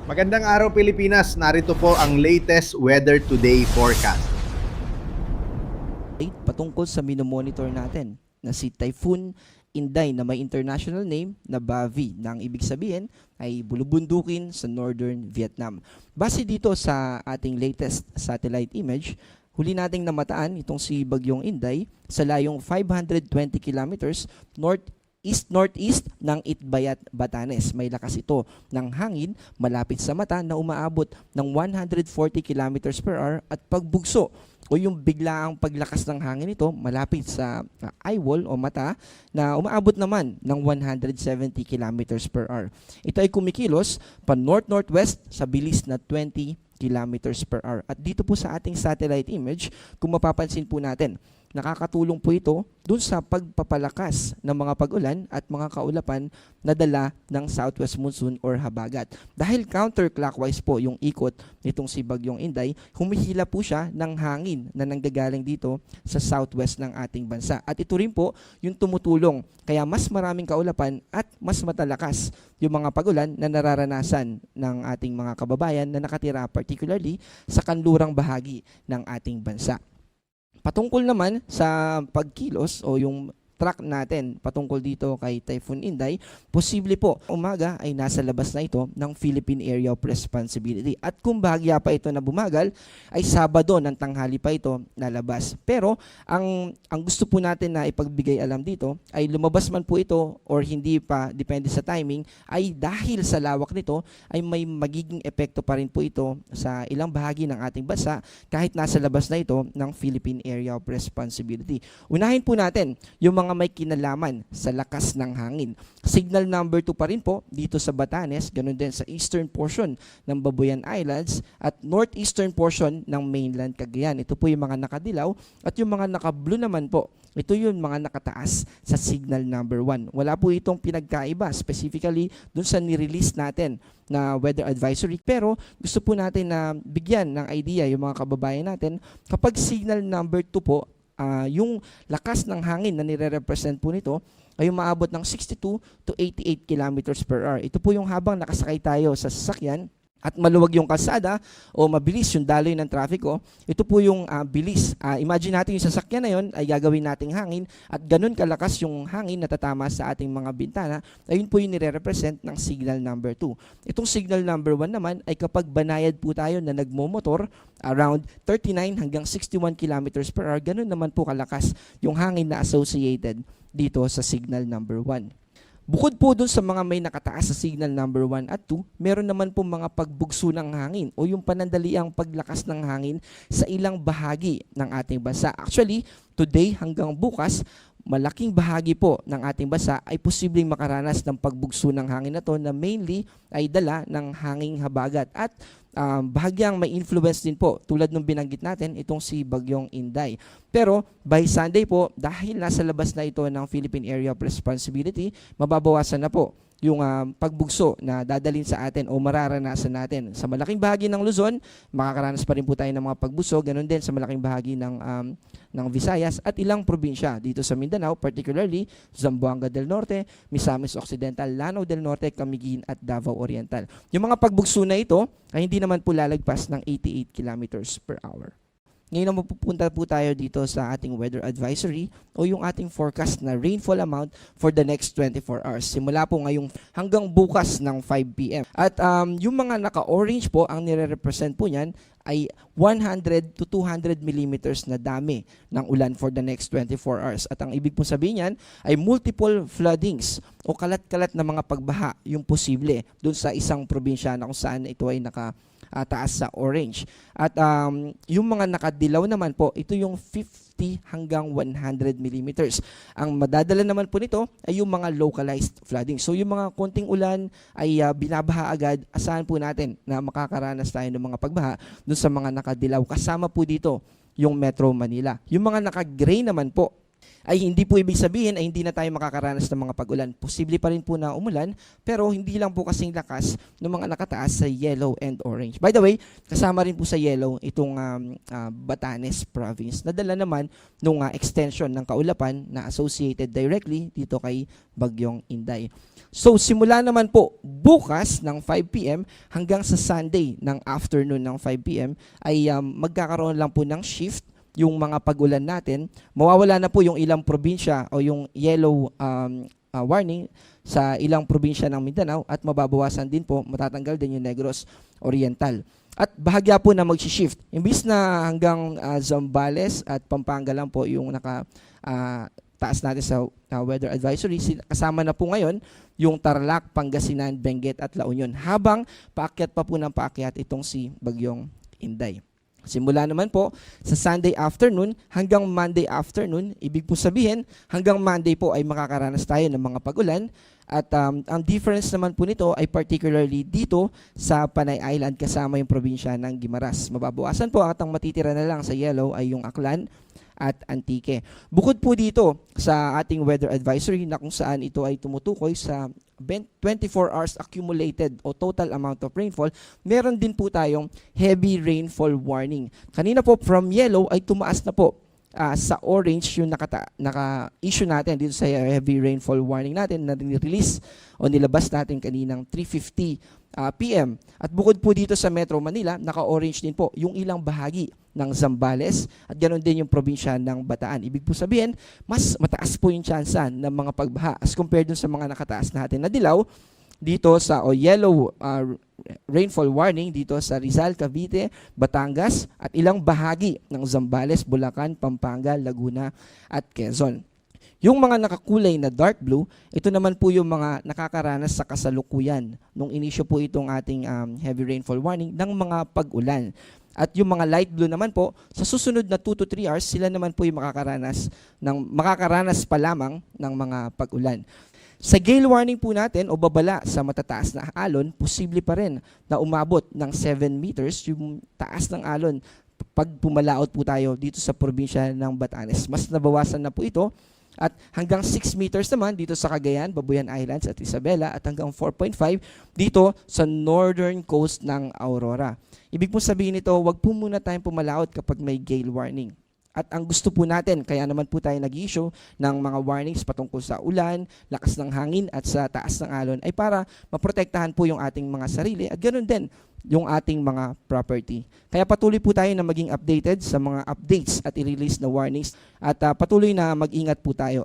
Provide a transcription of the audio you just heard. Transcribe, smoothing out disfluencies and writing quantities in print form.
Magandang araw Pilipinas, narito po ang latest weather today forecast. Patungkol sa minomonitor natin na si Typhoon Inday na may international name na Bavi na ang ibig sabihin ay bulubundukin sa northern Vietnam. Base dito sa ating latest satellite image, huli nating namataan itong si Bagyong Inday sa layong 520 kilometers northeast ng Itbayat, Batanes. May lakas ito ng hangin malapit sa mata na umaabot ng 140 kilometers per hour at pagbugso o yung biglaang paglakas ng hangin nito malapit sa eyewall o mata na umaabot naman ng 170 kilometers per hour. Ito ay kumikilos pa north-northwest sa bilis na 20 kilometers per hour. At dito po sa ating satellite image, kung mapapansin po natin, nakakatulong po ito dun sa pagpapalakas ng mga pag-ulan at mga kaulapan na dala ng southwest monsoon or habagat. Dahil counterclockwise po yung ikot nitong si Bagyong Inday, humihila po siya ng hangin na nanggagaling dito sa southwest ng ating bansa. At ito rin po yung tumutulong kaya mas maraming kaulapan at mas matalakas yung mga pag-ulan na nararanasan ng ating mga kababayan na nakatira particularly sa kanlurang bahagi ng ating bansa. Patungkol naman sa pagkilos o yung track natin patungkol dito kay Typhoon Inday, posible po umaga ay nasa labas na ito ng Philippine Area of Responsibility. At kung bahagya pa ito na bumagal, ay Sabado ng tanghali pa ito nalabas. Pero ang gusto po natin na ipagbigay alam dito ay lumabas man po ito or hindi pa, depende sa timing, ay dahil sa lawak nito ay may magiging epekto pa rin po ito sa ilang bahagi ng ating bansa kahit nasa labas na ito ng Philippine Area of Responsibility. Unahin po natin yung mga may kinalaman sa lakas ng hangin. Signal number 2 pa rin po dito sa Batanes, ganun din sa eastern portion ng Babuyan Islands at northeastern portion ng mainland Cagayan. Ito po yung mga nakadilaw at yung mga naka-blue naman po, ito yung mga nakataas sa signal number 1. Wala po itong pinagkaiba specifically dun sa nirelease natin na weather advisory. Pero gusto po natin na bigyan ng idea yung mga kababayan natin kapag signal number 2 po, yung lakas ng hangin na nire-represent po nito ay umaabot ng 62 to 88 kilometers per hour. Ito po yung habang nakasakay tayo sa sasakyan at maluwag yung kalsada o mabilis yung daloy ng trafiko, ito po yung bilis. Imagine natin yung sasakyan na yun ay gagawin nating hangin at ganun kalakas yung hangin na tatama sa ating mga bintana, ayun po yung nire-represent ng signal number 2. Itong signal number 1 naman ay kapag banayad po tayo na nagmomotor around 39 hanggang 61 kilometers per hour, ganun naman po kalakas yung hangin na associated dito sa signal number 1. Bukod po dun sa mga may nakataas sa signal number 1 at 2, meron naman po mga pagbugso ng hangin o yung panandaliang paglakas ng hangin sa ilang bahagi ng ating bansa. Actually, today hanggang bukas, malaking bahagi po ng ating bansa ay posibleng makaranas ng pagbugso ng hangin na to na mainly ay dala ng hanging habagat at bahagyang may influence din po tulad ng binanggit natin itong si Bagyong Inday. Pero by Sunday po, dahil nasa labas na ito ng Philippine Area of Responsibility, mababawasan na po yung pagbugso na dadalhin sa atin o mararanasan natin. Sa malaking bahagi ng Luzon, makakaranas pa rin po tayo ng mga pagbuso, ganun din sa malaking bahagi ng Visayas at ilang probinsya dito sa Mindanao, particularly Zamboanga del Norte, Misamis Occidental, Lanao del Norte, Camiguin at Davao Oriental. Yung mga pagbugso na ito ay hindi naman po lalagpas ng 88 kilometers per hour. Ngayon naman pupunta po tayo dito sa ating weather advisory o yung ating forecast na rainfall amount for the next 24 hours. Simula po ngayong hanggang bukas ng 5 p.m. At yung mga naka-orange po, ang nire-represent po niyan ay 100 to 200 millimeters na dami ng ulan for the next 24 hours. At ang ibig po sabihin niyan ay multiple floodings o kalat-kalat na mga pagbaha yung posible dun sa isang probinsya na kung saan ito ay taas sa orange. At yung mga nakadilaw naman po, ito yung 50 hanggang 100 millimeters. Ang madadala naman po nito ay yung mga localized flooding. So yung mga konting ulan ay binabaha agad, asahan po natin na makakaranas tayo ng mga pagbaha dun sa mga nakadilaw. Kasama po dito yung Metro Manila. Yung mga naka-gray naman po, ay hindi po ibig sabihin ay hindi na tayo makakaranas ng mga pag-ulan. Posible pa rin po na umulan, pero hindi lang po kasing lakas ng mga nakataas sa yellow and orange. By the way, kasama rin po sa yellow itong Batanes province. Nadala naman nung extension ng kaulapan na associated directly dito kay Bagyong Inday. So simula naman po bukas ng 5 p.m. hanggang sa Sunday ng afternoon ng 5 p.m. ay magkakaroon lang po ng shift yung mga pag-ulan natin. Mawawala na po yung ilang probinsya o yung yellow warning sa ilang probinsya ng Mindanao at mababawasan din po, matatanggal din yung Negros Oriental. At bahagya po na mag-shift. Imbis na hanggang Zambales at Pampanga lang po yung taas natin sa weather advisory, kasama na po ngayon yung Tarlac, Pangasinan, Benguet at La Union. Habang paakyat pa po ng paakyat itong si Bagyong Inday. Simula naman po sa Sunday afternoon hanggang Monday afternoon, ibig po sabihin hanggang Monday po ay makakaranas tayo ng mga pag-ulan at ang difference naman po nito ay particularly dito sa Panay Island kasama yung probinsya ng Guimaras. Mababawasan po at ang matitira na lang sa yellow ay yung Aklan at Antique. Bukod po dito sa ating weather advisory na kung saan ito ay tumutukoy sa 24 hours accumulated o total amount of rainfall, meron din po tayong heavy rainfall warning. Kanina po from yellow ay tumaas na po sa orange yung naka-issue natin dito sa heavy rainfall warning natin na release o nilabas natin kaninang 3:50 p.m. At bukod po dito sa Metro Manila, naka-orange din po yung ilang bahagi ng Zambales at ganoon din yung probinsya ng Bataan. Ibig po sabihin, mas mataas po yung tsansa ng mga pagbaha as compared dun sa mga nakataas natin na dilaw dito sa yellow rainfall warning dito sa Rizal, Cavite, Batangas at ilang bahagi ng Zambales, Bulacan, Pampanga, Laguna at Quezon. Yung mga nakakulay na dark blue, ito naman po yung mga nakakaranas sa kasalukuyan nung inisyo po itong ating heavy rainfall warning ng mga pag-ulan. At yung mga light blue naman po, sa susunod na 2 to 3 hours, sila naman po yung makakaranas pa lamang ng mga pag-ulan. Sa gale warning po natin o babala sa matataas na alon, posible pa rin na umabot ng 7 meters yung taas ng alon pag pumalaot po tayo dito sa probinsya ng Batanes. Mas nabawasan na po ito at hanggang 6 meters naman dito sa Cagayan, Babuyan Islands at Isabela at hanggang 4.5 dito sa northern coast ng Aurora. Ibig po sabihin nito, wag po muna tayong pumalaot kapag may gale warning. At ang gusto po natin, kaya naman po tayo nag-issue ng mga warnings patungkol sa ulan, lakas ng hangin at sa taas ng alon ay para maprotektahan po yung ating mga sarili at ganoon din yung ating mga property. Kaya patuloy po tayo na maging updated sa mga updates at i-release na warnings at patuloy na mag-ingat po tayo.